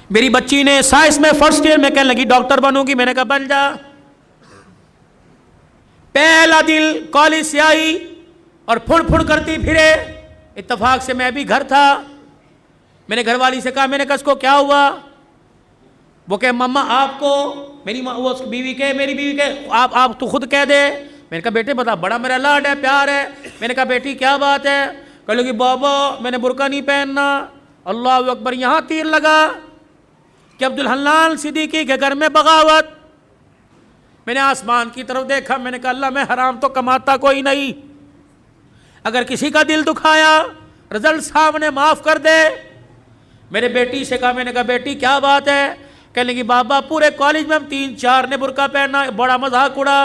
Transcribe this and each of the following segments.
میری بچی نے سائنس میں فرسٹ ایئر میں کہنے لگی ڈاکٹر بنوں گی، میں نے کہا بن جا۔ پہلا دن کالج سے آئی اور پھڑ پھڑ کرتی پھرے، اتفاق سے میں بھی گھر تھا، میں نے گھر والی سے کہا، میں نے کہا اس کو کیا ہوا؟ وہ کہ مما آپ کو، میری بیوی کے، میری بیوی کے، آپ تو خود کہہ دے۔ میں نے کہا بیٹے بتا، بڑا میرا لاڈ ہے، پیار ہے۔ میں نے کہا بیٹی کیا بات ہے؟ کہنے لگی بابا میں نے برقع نہیں پہننا۔ اللہ اکبر، یہاں تیر لگا کہ عبدالحنان صدیقی کے گھر میں بغاوت۔ میں نے آسمان کی طرف دیکھا، میں نے کہا اللہ میں حرام تو کماتا کوئی نہیں، اگر کسی کا دل دکھایا رزلٹ صاحب نے معاف کر دے۔ میرے بیٹی سے کہا، میں نے کہا بیٹی کیا بات ہے؟ کہنے لگی بابا پورے کالج میں ہم 3-4 نے برقع پہنا، بڑا مذاق اڑا،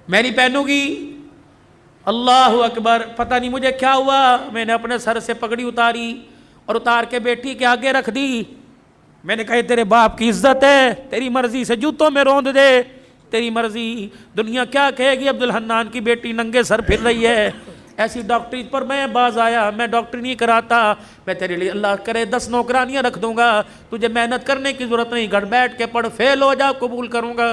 میں نہیں پہنوں گی۔ اللہ اکبر، پتہ نہیں مجھے کیا ہوا، میں نے اپنے سر سے پگڑی اتاری اور اتار کے بیٹی کے آگے رکھ دی۔ میں نے کہا تیرے باپ کی عزت ہے، تیری مرضی سے جوتوں میں روند دے، تیری مرضی، دنیا کیا کہے گی عبدالحنان کی بیٹی ننگے سر پھر رہی ہے۔ ایسی ڈاکٹری پر میں باز آیا، میں ڈاکٹری نہیں کراتا، میں تیرے لیے اللہ کرے 10 نوکرانیاں رکھ دوں گا، تجھے محنت کرنے کی ضرورت نہیں، گھر بیٹھ کے پڑھ، فیل ہو جا قبول کروں گا۔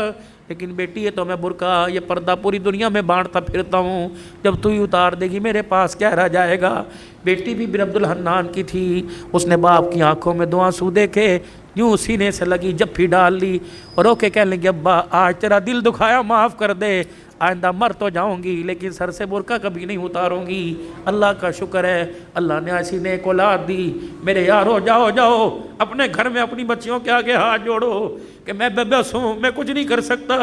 لیکن بیٹی یہ تو میں برقع، یہ پردہ پوری دنیا میں بانٹتا پھرتا ہوں، جب تو ہی اتار دے گی میرے پاس کیا رہ جائے گا۔ بیٹی بھی بن عبدالحنان کی تھی، اس نے باپ کی آنکھوں میں 2 آنسو دیکھے، یوں سینے سے لگی جپھی ڈال لی اور رو کے کہنے لگی ابا آج تیرا دل دکھایا معاف کر دے، آئندہ مر تو جاؤں گی لیکن سر سے برقع کبھی نہیں اتاروں گی۔ اللہ کا شکر ہے اللہ نے ایسی نیک اولاد دی۔ میرے یارو جاؤ جاؤ اپنے گھر میں اپنی بچیوں کے آگے ہاتھ جوڑو کہ میں بے بس ہوں، میں کچھ نہیں کر سکتا۔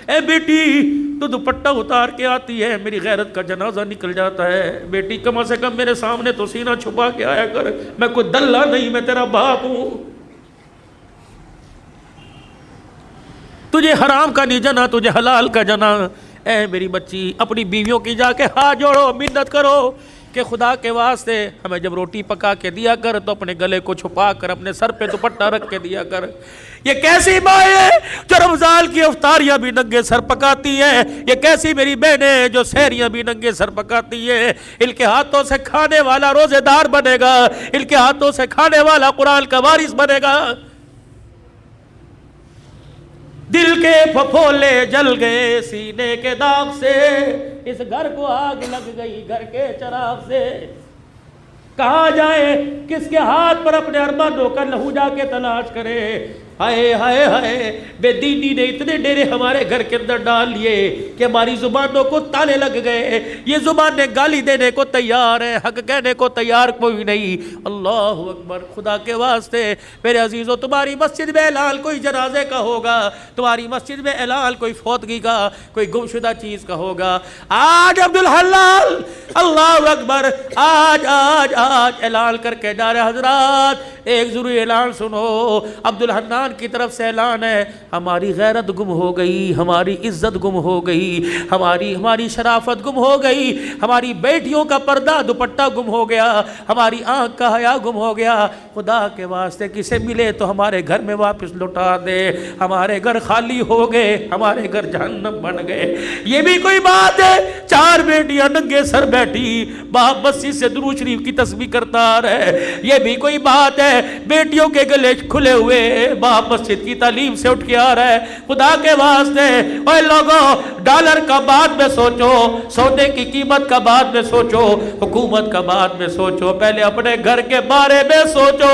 اے بیٹی تو دوپٹہ اتار کے آتی ہے، میری غیرت کا جنازہ نکل جاتا ہے۔ بیٹی کم سے کم میرے سامنے تو سینہ چھپا کے آیا کر، میں کوئی دلہ نہیں، میں تیرا باپ ہوں۔ تجھے حرام کا نہیں جنا، تجھے حلال کا جنا۔ اے میری بچی اپنی بیویوں کی جا کے ہاتھ جوڑو، منت کرو کہ خدا کے واسطے ہمیں جب روٹی پکا کے دیا کر تو اپنے گلے کو چھپا کر اپنے سر پہ دوپٹہ رکھ کے دیا کر۔ یہ کیسی ماں ہے جو رمضان کی افطاریاں بھی ننگے سر پکاتی ہے؟ یہ کیسی میری بہنیں جو سحریاں بھی ننگے سر پکاتی ہے؟ ان کے ہاتھوں سے کھانے والا روزے دار بنے گا، ان کے ہاتھوں سے کھانے والا قرآن کا وارث بنے گا۔ دل کے پھپھولے جل گئے سینے کے داغ سے، اس گھر کو آگ لگ گئی گھر کے چراغ سے۔ کہاں جائے، کس کے ہاتھ پر اپنے ارمانوں کا لہو جا کے تلاش کرے؟ ہائے ہائے ہائے، بے دینی نے اتنے ڈیرے ہمارے گھر کے اندر ڈال لیے کہ ہماری زبانوں کو تالے لگ گئے۔ یہ زبانیں گالی دینے کو تیار ہیں، حق کہنے کو تیار کوئی نہیں۔ اللہ اکبر، خدا کے واسطے میرے عزیزو، تمہاری مسجد میں اعلان کوئی جنازے کا ہوگا، تمہاری مسجد میں اعلان کوئی فوتگی کا، کوئی گمشدہ چیز کا ہوگا، آج عبدالحلال اللہ اکبر آج آج آج اعلان کر کے جا رہے۔ حضرات ایک ضروری اعلان سنو، عبدالحنان کی طرف سے اعلان ہے، ہماری غیرت گم ہو گئی، ہماری عزت گم ہو گئی، ہماری شرافت گم ہو گئی، ہماری بیٹیوں کا پردہ دوپٹہ گم ہو گیا، ہماری آنکھ کا حیا گم ہو گیا۔ خدا کے واسطے کسے ملے تو ہمارے گھر میں واپس لوٹا دے، ہمارے گھر خالی ہو گئے، ہمارے گھر جہنم بن گئے۔ یہ بھی کوئی بات ہے؟ 4 بیٹیاں ننگے سر بیٹھی، باپ مسجد سے درود شریف کی تسبیح کرتا رہے، یہ بھی کوئی بات ہے؟ بیٹیوں کے گلے کھلے ہوئے، باپ مسجد کی تعلیم سے اٹھ کے آ رہا ہے۔ خدا کے واسطے اے لوگوں، ڈالر کا بعد میں سوچو، سونے کی قیمت کا بعد میں سوچو، حکومت کا بعد میں سوچو، پہلے اپنے گھر کے بارے میں سوچو۔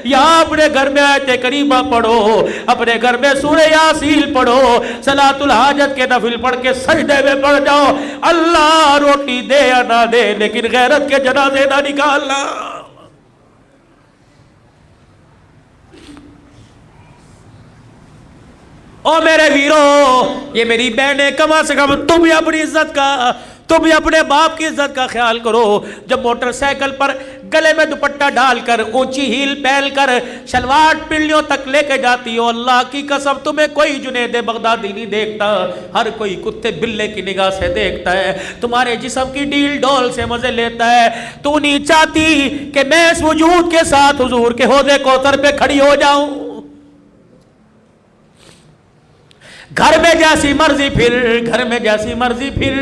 یا اپنے گھر میں آیت کریمہ پڑھو، اپنے گھر میں سورہ یاسین پڑھو، صلاۃ الحاجت کے نفل پڑھ کے سجدے میں پڑھ جاؤ۔ اللہ روٹی دے یا نہ دے لیکن غیرت کے جنازے نہ نکالنا۔ او میرے ویرو، یہ میری بہنیں، کم سے کم تم بھی اپنی عزت کا، تم بھی اپنے باپ کی عزت کا خیال کرو۔ جب موٹر سائیکل پر گلے میں دوپٹہ ڈال کر، اونچی ہیل پہن کر، شلوار پنڈلیوں تک لے کے جاتی ہو، اللہ کی قسم تمہیں کوئی جنید بغدادی نہیں دیکھتا، ہر کوئی کتے بلے کی نگاہ سے دیکھتا ہے، تمہارے جسم کی ڈیل ڈول سے مزے لیتا ہے۔ تو نہیں چاہتی کہ میں اس وجود کے ساتھ حضور کے حوض کوثر پہ کھڑی ہو جاؤں؟ گھر میں جیسی مرضی پھر، گھر میں جیسی مرضی پھر،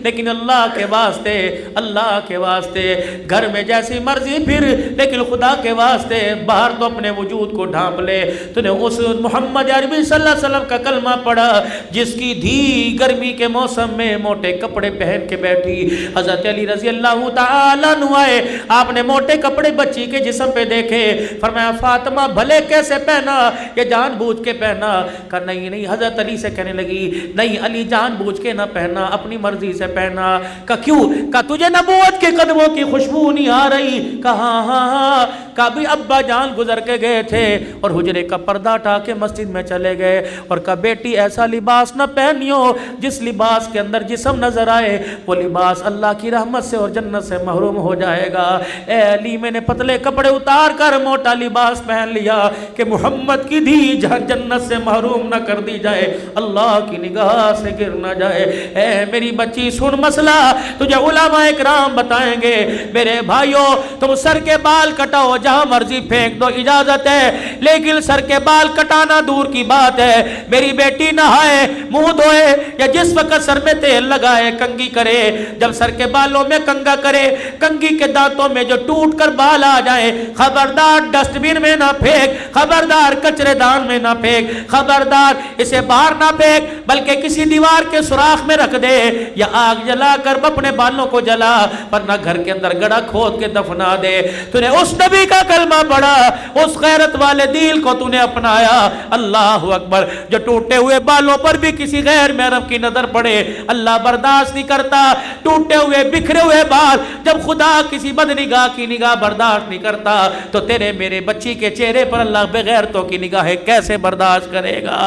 لیکن اللہ کے واسطے، اللہ کے واسطے گھر میں جیسی مرضی پھر، لیکن خدا کے واسطے باہر تو اپنے وجود کو ڈھانپ لے۔ تو نے اس محمد عربی صلی اللہ علیہ وسلم کا کلمہ پڑھا جس کی دھی گرمی کے موسم میں موٹے کپڑے پہن کے بیٹھی۔ حضرت علی رضی اللہ تعالیٰ عنہ آئے، آپ نے موٹے کپڑے بچی کے جسم پہ دیکھے، فرمایا فاطمہ بھلے کیسے پہنا، یہ جان بوجھ کے پہنا؟ کہا نہیں نہیں۔ حضرت علی سے کہنے لگی نہیں علی جان بوجھ کے نہ پہنا، اپنی مرضی سے پہنا۔ کہا کیوں؟ کہا تجھے نبوت کے قدموں کی خوشبو نہیں آ رہی؟ کہا ہاں ہاں۔ کہا بھی ابا جان گزر کے گئے تھے اور حجرے کا پردہ ہٹا کے مسجد میں چلے گئے، اور کہا بیٹی ایسا لباس نہ پہنیو جس لباس کے اندر جسم نظر آئے، وہ لباس اللہ کی رحمت سے اور جنت سے محروم ہو جائے گا۔ اے علی میں نے پتلے کپڑے اتار کر موٹا لباس پہن لیا کہ محمد کی دھی جنت سے محروم نہ کر دی جائے، اللہ کی نگاہ سے گر نہ جائے۔ اے میری بچی سن مسئلہ تجھے علماء اکرام بتائیں گے۔ میرے بھائیوں تم سر کے بال کٹاؤ، جہاں مرضی پھینک دو، اجازت ہے، لیکن سر کے بال کٹانا دور کی بات ہے۔ میری بیٹی نہائے، منہ دھوئے یا جس وقت سر میں تیل لگائے کنگھی کرے، جب سر کے بالوں میں کنگھا کرے، کنگھی کے دانتوں میں جو ٹوٹ کر بال آ جائے، خبردار ڈسٹ بن میں نہ پھینک، خبردار کچرے دان میں نہ پھینک، خبردار اسے باہر نہ پھینک، بلکہ کسی دیوار کے سوراخ میں رکھ دے یا آگ جلا کر اپنے بالوں کو جلا، ورنہ گھر کے اندر گڑھا کھود کے دفنا دے۔ تو نے اس نبی کا کلمہ پڑھا، اس غیرت والے دین کو تو نے اپنایا۔ اللہ اکبر۔ جو ٹوٹے ہوئے بالوں پر بھی کسی غیر محرم کی نظر پڑے اللہ برداشت نہیں کرتا۔ ٹوٹے ہوئے بکھرے ہوئے بال جب خدا کسی بدنگاہ کی نگاہ برداشت نہیں کرتا تو تیرے میرے بچی کے چہرے پر اللہ بغیرتوں کی نگاہیں کیسے برداشت کرے گا؟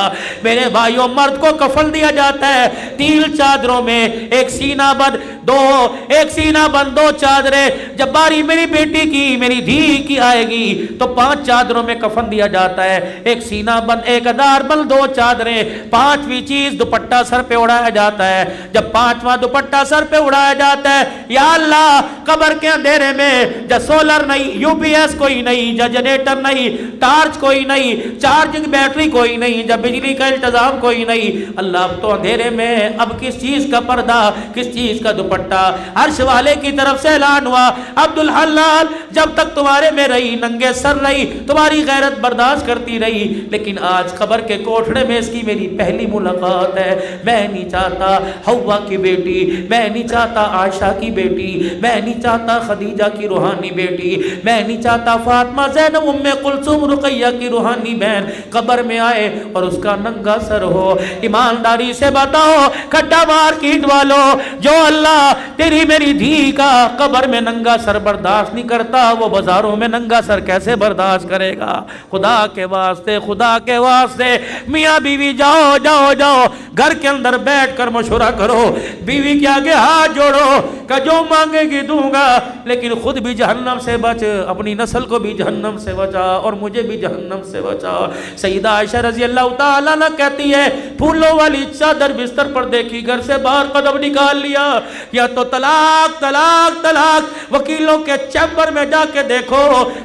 میرے بھائیوں مرد کو کفن دیا جاتا ہے 3 چادروں میں، ایک سینہ بند دو چادریں۔ جب باری میری بیٹی کی میری دھی کی آئے گی تو 5 چادروں میں کفن دیا جاتا ہے، ایک سینہ بند، ایک ادار بند، 2 چادریں، 5ویں چیز دوپٹہ سر پہ اڑایا جاتا ہے۔ جب 5واں دوپٹہ سر پہ اڑایا جاتا ہے، یا اللہ قبر کے اندھیرے میں جب سولر نہیں، یو پی ایس کوئی نہیں، جب جنریٹر نہیں، ٹارچ کوئی نہیں، چارجنگ بیٹری کوئی نہیں، جب بجلی کا انتظام کوئی نہیں، اللہ اب تو اندھیرے میں اب کس چیز کا پردہ، کس چیز کا دوپٹہ؟ عرش والے کی طرف سے اعلان ہوا عبدالحلال جب تک تمہارے میں رہی ننگے سر رہی، تمہاری غیرت برداشت کرتی رہی، لیکن آج قبر کے کوٹھڑے میں اس کی میری پہلی ملاقات ہے۔ میں نہیں چاہتا حوا کی بیٹی، میں نہیں چاہتا عائشہ کی بیٹی، میں نہیں چاہتا خدیجہ کی روحانی بیٹی، میں نہیں چاہتا فاطمہ زینب ام کلثوم رقیہ کی روحانی بہن قبر میں آئے اور اس کا ننگا سر ہو۔ ایمانداری سے بتاؤ کھڈا مارکیٹ والوں، جو اللہ تیری میری دھی کا قبر میں ننگا سر برداشت نہیں کرتا، وہ بازاروں میں ننگا سر کیسے برداشت کرے گا؟ خدا کے واسطے، خدا کے واسطے میاں بیوی جاؤ جاؤ جاؤ گھر کے اندر بیٹھ کر مشورہ کرو، بیوی کے آگے ہاتھ جوڑو کہ جو مانگے گی دوں گا، لیکن خود بھی جہنم سے بچ، اپنی نسل کو بھی جہنم سے بچا اور مجھے بھی جہنم سے بچا۔ سیدہ عائشہ رضی اللہ تعالیٰ عنہ کہتی ہے پھولوں والی چادر بستر پر دیکھی، گھر سے باہر قدم نکال لیا، یا تو طلاق طلاق طلاق، وکیلوں کے چیمبر میں جا کے دیکھو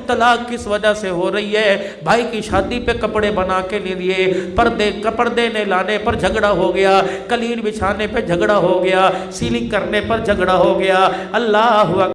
طلاق کس وجہ سے ہو رہی ہے۔ بھائی کی شادی پہ کپڑے بنا کے نہیں دیے، پردے نے لانے پر جھگڑا ہو گیا، قلین بچھانے پہ جھگڑا ہو گیا، سیلنگ کرنے پر جھگڑا ہو گیا۔ اللہ